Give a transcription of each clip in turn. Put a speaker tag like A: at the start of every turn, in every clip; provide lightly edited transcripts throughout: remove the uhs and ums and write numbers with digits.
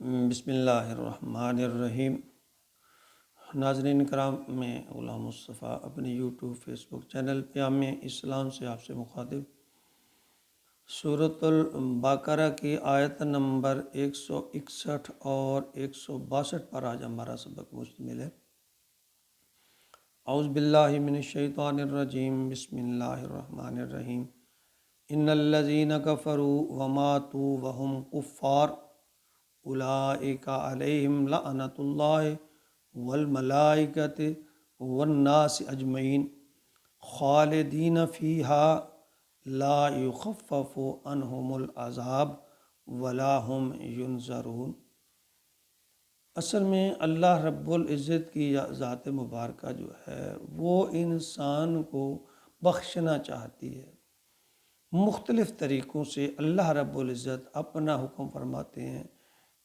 A: بسم اللہ الرحمن الرحیم۔ ناظرین کرام، میں غلام مصطفیٰ اپنے یوٹیوب فیس بک چینل پیام اسلام سے آپ سے مخاطب سورۃ البقرہ کی آیت نمبر 161 اور 162 پر آج ہمارا سبق مشتمل ہے۔ اعوذ باللہ من الشیطان الرجیم، بسم اللہ الرحمن الرحیم۔ ان الذین کفروا وماتوا وهم کفار اولئک علیہم لعنۃ اللہ والملائکۃ والناس اجمعین خالدین فیہا لا یخفف عنہم العذاب ولا هم ینظرون۔ اصل میں اللہ رب العزت کی ذات مبارکہ جو ہے وہ انسان کو بخشنا چاہتی ہے۔ مختلف طریقوں سے اللہ رب العزت اپنا حکم فرماتے ہیں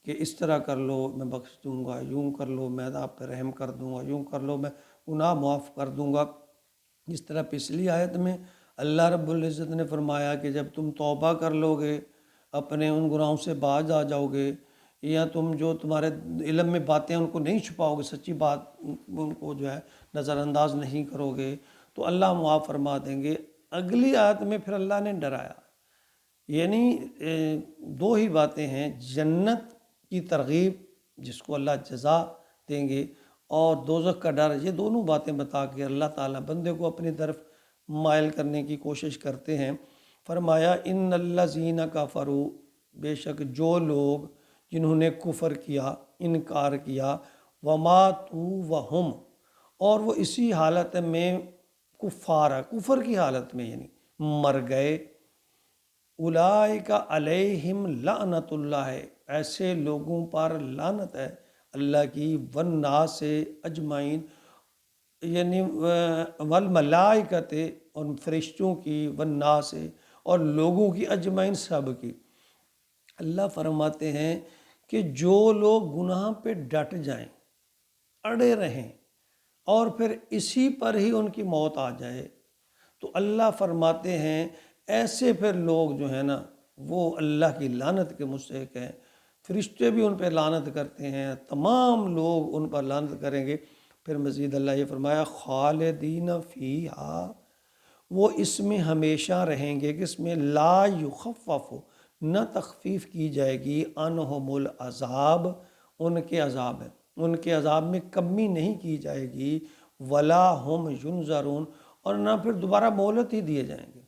A: کہ اس طرح کر لو میں بخش دوں گا، یوں کر لو میں آپ پہ رحم کر دوں گا، یوں کر لو میں گناہ معاف کر دوں گا۔ اس طرح پچھلی آیت میں اللہ رب العزت نے فرمایا کہ جب تم توبہ کر لو گے، اپنے ان گناہوں سے باز آ جاؤ گے، یا تم جو تمہارے علم میں باتیں ان کو نہیں چھپاؤ گے، سچی بات ان کو جو ہے نظر انداز نہیں کرو گے، تو اللہ معاف فرما دیں گے۔ اگلی آیت میں پھر اللہ نے ڈرایا، یعنی دو ہی باتیں ہیں، جنت کی ترغیب جس کو اللہ جزا دیں گے، اور دوزخ کا ڈر۔ یہ دونوں باتیں بتا کے اللہ تعالیٰ بندے کو اپنی طرف مائل کرنے کی کوشش کرتے ہیں۔ فرمایا ان الذین کفروا، بے شک جو لوگ جنہوں نے کفر کیا، انکار کیا، وماتوا وہم، اور وہ اسی حالت میں کفر کی حالت میں یعنی مر گئے، اولئک علیہم لعنت اللہ، ایسے لوگوں پر لعنت ہے اللہ کی، والناس اجمعین، یعنی والملائکۃ، اور فرشتوں کی، والناس، اور لوگوں کی، اجمعین سب کی۔ اللہ فرماتے ہیں کہ جو لوگ گناہ پہ ڈٹ جائیں، اڑے رہیں، اور پھر اسی پر ہی ان کی موت آ جائے، تو اللہ فرماتے ہیں ایسے پھر لوگ جو ہیں نا وہ اللہ کی لعنت کے مستحق ہیں۔ فرشتے بھی ان پہ لعنت کرتے ہیں، تمام لوگ ان پر لعنت کریں گے۔ پھر مزید اللہ یہ فرمایا خالدین فیہا، وہ اس میں ہمیشہ رہیں گے، کہ اس میں لا یخفف، نہ تخفیف کی جائے گی، عنہم العذاب، ان کے عذاب ہے، ان کے عذاب میں کمی نہیں کی جائے گی، ولا ہم ینظرون، اور نہ پھر دوبارہ مہلت ہی دیے جائیں گے۔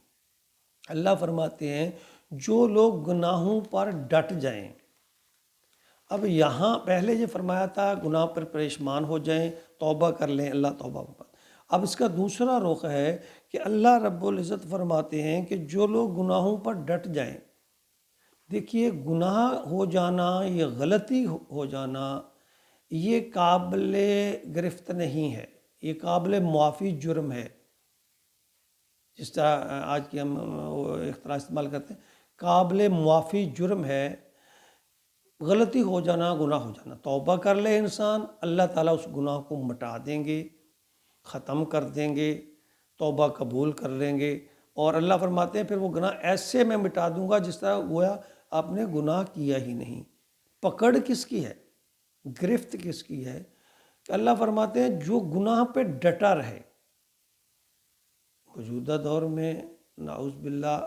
A: اللہ فرماتے ہیں جو لوگ گناہوں پر ڈٹ جائیں، اب یہاں پہلے یہ فرمایا تھا گناہ پر پریشان ہو جائیں، توبہ کر لیں، اللہ توبہ فرماتا۔ اب اس کا دوسرا رخ ہے کہ اللہ رب العزت فرماتے ہیں کہ جو لوگ گناہوں پر ڈٹ جائیں۔ دیکھیے، گناہ ہو جانا، یہ غلطی ہو جانا، یہ قابل گرفت نہیں ہے، یہ قابل معافی جرم ہے۔ جس طرح آج کی ہم اختراع استعمال کرتے ہیں، قابل معافی جرم ہے۔ غلطی ہو جانا، گناہ ہو جانا، توبہ کر لے انسان، اللہ تعالیٰ اس گناہ کو مٹا دیں گے، ختم کر دیں گے، توبہ قبول کر لیں گے، اور اللہ فرماتے ہیں پھر وہ گناہ ایسے میں مٹا دوں گا جس طرح گویا آپ نے گناہ کیا ہی نہیں۔ پکڑ کس کی ہے، گرفت کس کی ہے؟ کہ اللہ فرماتے ہیں جو گناہ پہ ڈٹا رہے۔ موجودہ دور میں نعوذ باللہ،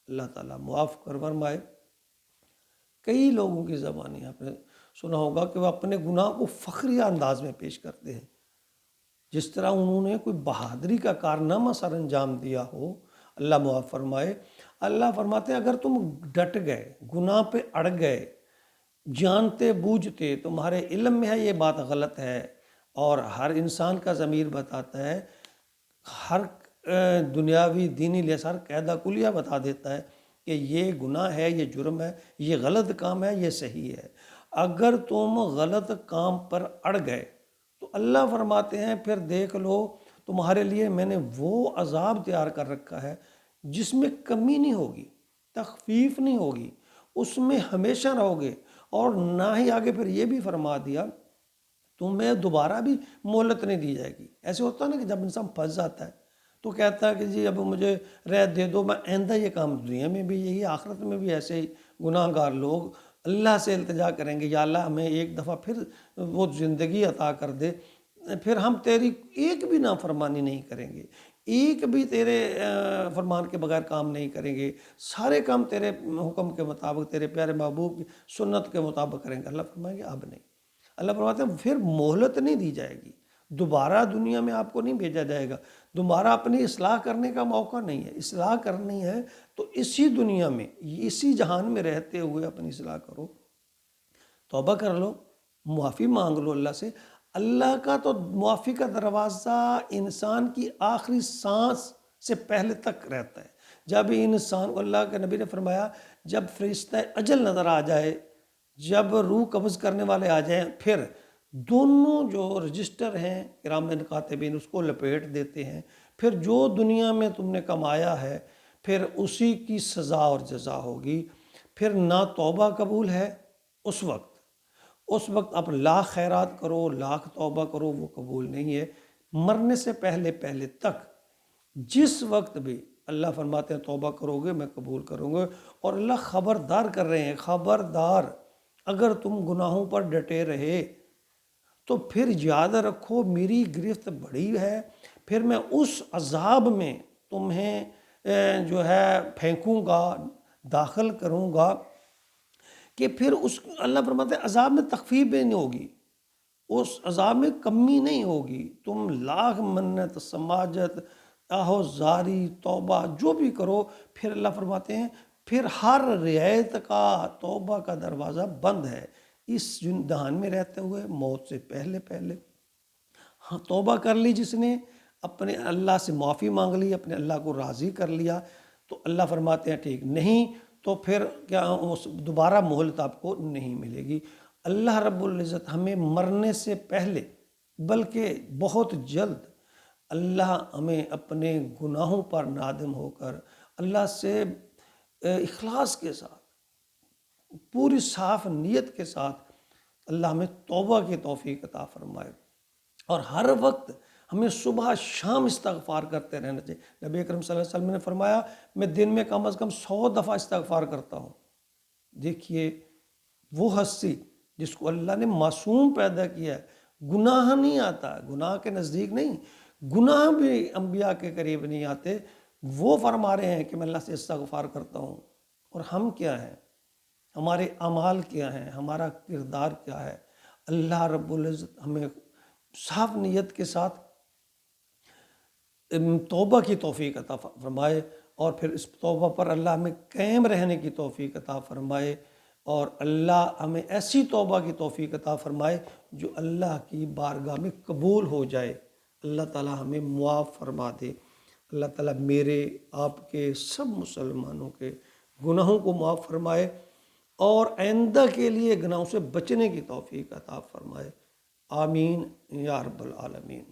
A: اللہ تعالیٰ معاف کر فرمائے، کئی لوگوں کی زبانی آپ نے سنا ہوگا کہ وہ اپنے گناہ کو فخریہ انداز میں پیش کرتے ہیں، جس طرح انہوں نے کوئی بہادری کا کارنامہ سر انجام دیا ہو۔ اللہ معاف فرمائے۔ اللہ فرماتے ہیں اگر تم ڈٹ گئے، گناہ پہ اڑ گئے، جانتے بوجھتے، تمہارے علم میں ہے یہ بات غلط ہے، اور ہر انسان کا ضمیر بتاتا ہے، ہر دنیاوی دینی لحاظ قاعدہ کلیہ بتا دیتا ہے کہ یہ گناہ ہے، یہ جرم ہے، یہ غلط کام ہے، یہ صحیح ہے۔ اگر تم غلط کام پر اڑ گئے تو اللہ فرماتے ہیں پھر دیکھ لو، تمہارے لیے میں نے وہ عذاب تیار کر رکھا ہے جس میں کمی نہیں ہوگی، تخفیف نہیں ہوگی، اس میں ہمیشہ رہو گے، اور نہ ہی آگے پھر یہ بھی فرما دیا تمہیں دوبارہ بھی مہلت نہیں دی جائے گی۔ ایسے ہوتا ہے نا کہ جب انسان پھنس جاتا ہے تو کہتا ہے کہ جی اب مجھے رہت دے دو، میں آئندہ یہ کام، دنیا میں بھی یہی، آخرت میں بھی ایسے ہی گناہ گار لوگ اللہ سے التجا کریں گے یا اللہ ہمیں ایک دفعہ پھر وہ زندگی عطا کر دے، پھر ہم تیری ایک بھی نافرمانی نہیں کریں گے، ایک بھی تیرے فرمان کے بغیر کام نہیں کریں گے، سارے کام تیرے حکم کے مطابق، تیرے پیارے محبوب کی سنت کے مطابق کریں گے۔ اللہ فرمائیں گے اب نہیں۔ اللہ فرماتے ہیں پھر مہلت نہیں دی جائے گی، دوبارہ دنیا میں آپ کو نہیں بھیجا جائے گا، دوبارہ اپنی اصلاح کرنے کا موقع نہیں ہے۔ اصلاح کرنی ہے تو اسی دنیا میں، اسی جہان میں رہتے ہوئے اپنی اصلاح کرو، توبہ کر لو، معافی مانگ لو اللہ سے۔ اللہ کا تو معافی کا دروازہ انسان کی آخری سانس سے پہلے تک رہتا ہے۔ جب انسان کو، اللہ کے نبی نے فرمایا، جب فرشتہ اجل نظر آ جائے، جب روح قبض کرنے والے آ جائیں، پھر دونوں جو رجسٹر ہیں کرام کاتبین اس کو لپیٹ دیتے ہیں، پھر جو دنیا میں تم نے کمایا ہے پھر اسی کی سزا اور جزا ہوگی۔ پھر نہ توبہ قبول ہے اس وقت آپ لاکھ خیرات کرو، لاکھ توبہ کرو، وہ قبول نہیں ہے۔ مرنے سے پہلے تک جس وقت بھی اللہ فرماتے ہیں توبہ کرو گے میں قبول کروں گا۔ اور اللہ خبردار کر رہے ہیں، خبردار اگر تم گناہوں پر ڈٹے رہے تو پھر یاد رکھو میری گرفت بڑی ہے، پھر میں اس عذاب میں تمہیں جو ہے پھینکوں گا، داخل کروں گا کہ پھر اس اللہ فرماتے ہیں عذاب میں تخفیف بھی نہیں ہوگی، اس عذاب میں کمی نہیں ہوگی۔ تم لاکھ منت، سماجت، آہو زاری، توبہ جو بھی کرو، پھر اللہ فرماتے ہیں پھر ہر رعایت کا توبہ کا دروازہ بند ہے اس جہان میں رہتے ہوئے، موت سے پہلے۔ ہاں توبہ کر لی جس نے، اپنے اللہ سے معافی مانگ لی، اپنے اللہ کو راضی کر لیا، تو اللہ فرماتے ہیں ٹھیک نہیں تو پھر کیا دوبارہ مہلت آپ کو نہیں ملے گی۔ اللہ رب العزت ہمیں مرنے سے پہلے بلکہ بہت جلد اللہ ہمیں اپنے گناہوں پر نادم ہو کر اللہ سے اخلاص کے ساتھ، پوری صاف نیت کے ساتھ اللہ ہمیں توبہ کی توفیق عطا فرمائے، اور ہر وقت ہمیں صبح شام استغفار کرتے رہنا چاہیے۔ نبی اکرم صلی اللہ علیہ وسلم نے فرمایا میں دن میں کم از کم 100 دفعہ استغفار کرتا ہوں۔ دیکھیے وہ ہستی جس کو اللہ نے معصوم پیدا کیا ہے، گناہ نہیں آتا، گناہ کے نزدیک نہیں، گناہ بھی انبیاء کے قریب نہیں آتے، وہ فرما رہے ہیں کہ میں اللہ سے استغفار کرتا ہوں۔ اور ہم کیا ہیں، ہمارے اعمال کیا ہیں، ہمارا کردار کیا ہے؟ اللہ رب العزت ہمیں صاف نیت کے ساتھ توبہ کی توفیق عطا فرمائے، اور پھر اس توبہ پر اللہ ہمیں قائم رہنے کی توفیق عطا فرمائے، اور اللہ ہمیں ایسی توبہ کی توفیق عطا فرمائے جو اللہ کی بارگاہ میں قبول ہو جائے۔ اللہ تعالی ہمیں معاف فرما دے۔ اللہ تعالی میرے، آپ کے، سب مسلمانوں کے گناہوں کو معاف فرمائے اور آئندہ کے لیے گناہوں سے بچنے کی توفیق عطا فرمائے۔ آمین یا رب العالمین۔